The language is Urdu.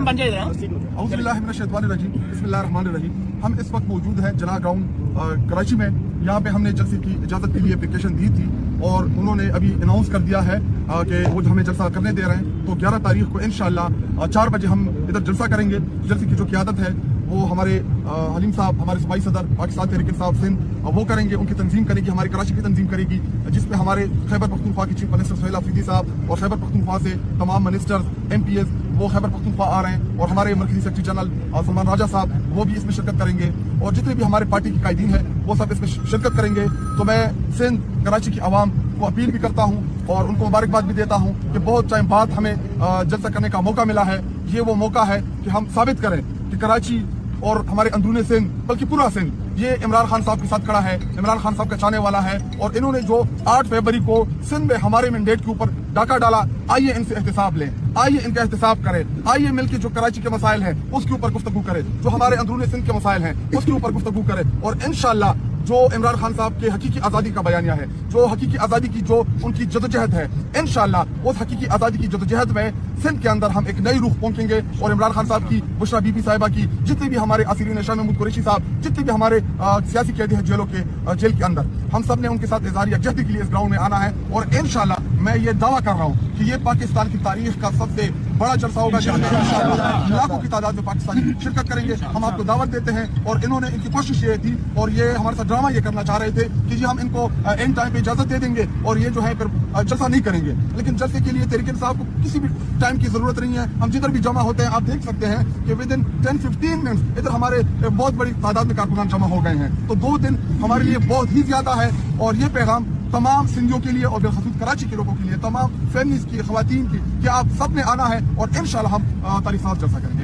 ہم اس وقت موجود ہیں جناح گراؤنڈ کراچی میں. یہاں پہ ہم نے جلسے کی اجازت کے لیے اپلیکیشن دی تھی اور انہوں نے ابھی اناؤنس کر دیا ہے کہ وہ ہمیں جلسہ کرنے دے رہے ہیں. تو 11 تاریخ کو انشاءاللہ 4 بجے ہم ادھر جلسہ کریں گے. جلسے کی جو قیادت ہے وہ ہمارے حلیم صاحب، ہمارے صوبائی صدر پاکستان تحریک انصاف سندھ وہ کریں گے. ان کی تنظیم کرے گی، ہماری کراچی کی تنظیم کرے گی، جس میں ہمارے خیبر پختونخوا کے چیف منسٹر سہیل آفریدی صاحب اور خیبر پختونخوا سے تمام منسٹرز MP وہ خیبر پختونخوا آ رہے ہیں، اور ہمارے مرکزی سیکرٹری جنرل سلمان راجہ صاحب وہ بھی اس میں شرکت کریں گے، اور جتنے بھی ہمارے پارٹی کے قائدین ہیں وہ سب اس میں شرکت کریں گے. تو میں سندھ کراچی کی عوام کو اپیل بھی کرتا ہوں اور ان کو مبارکباد بھی دیتا ہوں کہ بہت ٹائم بعد ہمیں جلسہ کرنے کا موقع ملا ہے. یہ وہ موقع ہے کہ ہم ثابت کریں کہ کراچی اور ہمارے اندرون سندھ بلکہ پورا سندھ یہ عمران خان صاحب کے ساتھ کھڑا ہے، عمران خان صاحب کا چاہنے والا ہے. اور انہوں نے جو 8 فروری کو سندھ میں ہمارے مینڈیٹ کے اوپر ڈاکہ ڈالا، آئیے ان سے احتساب لیں، آئیے ان کا احتساب کریں، آئیے مل کے جو کراچی کے مسائل ہیں اس کے اوپر گفتگو کریں، جو ہمارے اندرون سندھ کے مسائل ہیں اس کے اوپر گفتگو کریں. اور انشاءاللہ جو عمران خان صاحب کے حقیقی آزادی کا بیانیہ ہے، جو حقیقی آزادی کی جو ان کی جدوجہد ہے، انشاءاللہ اس حقیقی آزادی کی جدوجہد میں سندھ کے اندر ہم ایک نئی روح پہنچیں گے. اور عمران خان صاحب کی، بشرا بی بی صاحبہ کی، جتنے بھی ہمارے اسیرین شاہ محمود قریشی صاحب، جتنے بھی ہمارے سیاسی قیدی ہیں جیل کے اندر، ہم سب نے ان کے ساتھ اظہار یکجہتی کے لیے اس گراؤنڈ میں آنا ہے. اور انشاءاللہ میں یہ دعویٰ کر رہا ہوں کہ یہ پاکستان کی تاریخ کا سب سے بڑا جلسہ ہوگا جس میں انشاءاللہ لاکھوں کی تعداد میں پاکستانی شرکت کریں گے. ہم آپ کو دعوت دیتے ہیں. اور انہوں نے، ان کی کوشش یہ تھی اور یہ ہمارے ساتھ ڈرامہ یہ کرنا چاہ رہے تھے کہ جی ہم ان کو اینڈ ٹائم پہ اجازت دے دیں گے اور یہ جو ہے پھر جلسہ نہیں کریں گے. لیکن جلسے کے لیے تحریک انصاف کو کسی بھی ٹائم کی ضرورت نہیں ہے. ہم جدھر بھی جمع ہوتے ہیں آپ دیکھ سکتے ہیں کہ ودن 10-15 منٹس ادھر ہمارے بہت بڑی تعداد میں کارکنان جمع ہو گئے ہیں. تو 2 دن ہمارے لیے بہت ہی زیادہ ہے. اور یہ پیغام تمام سندھیوں کے لیے اور بالخصوص کراچی کے لوگوں کے لیے، تمام فیملیز کی، خواتین کی، کہ آپ سب نے آنا ہے اور انشاءاللہ ہم تاریخ ساز جلسہ کریں گے.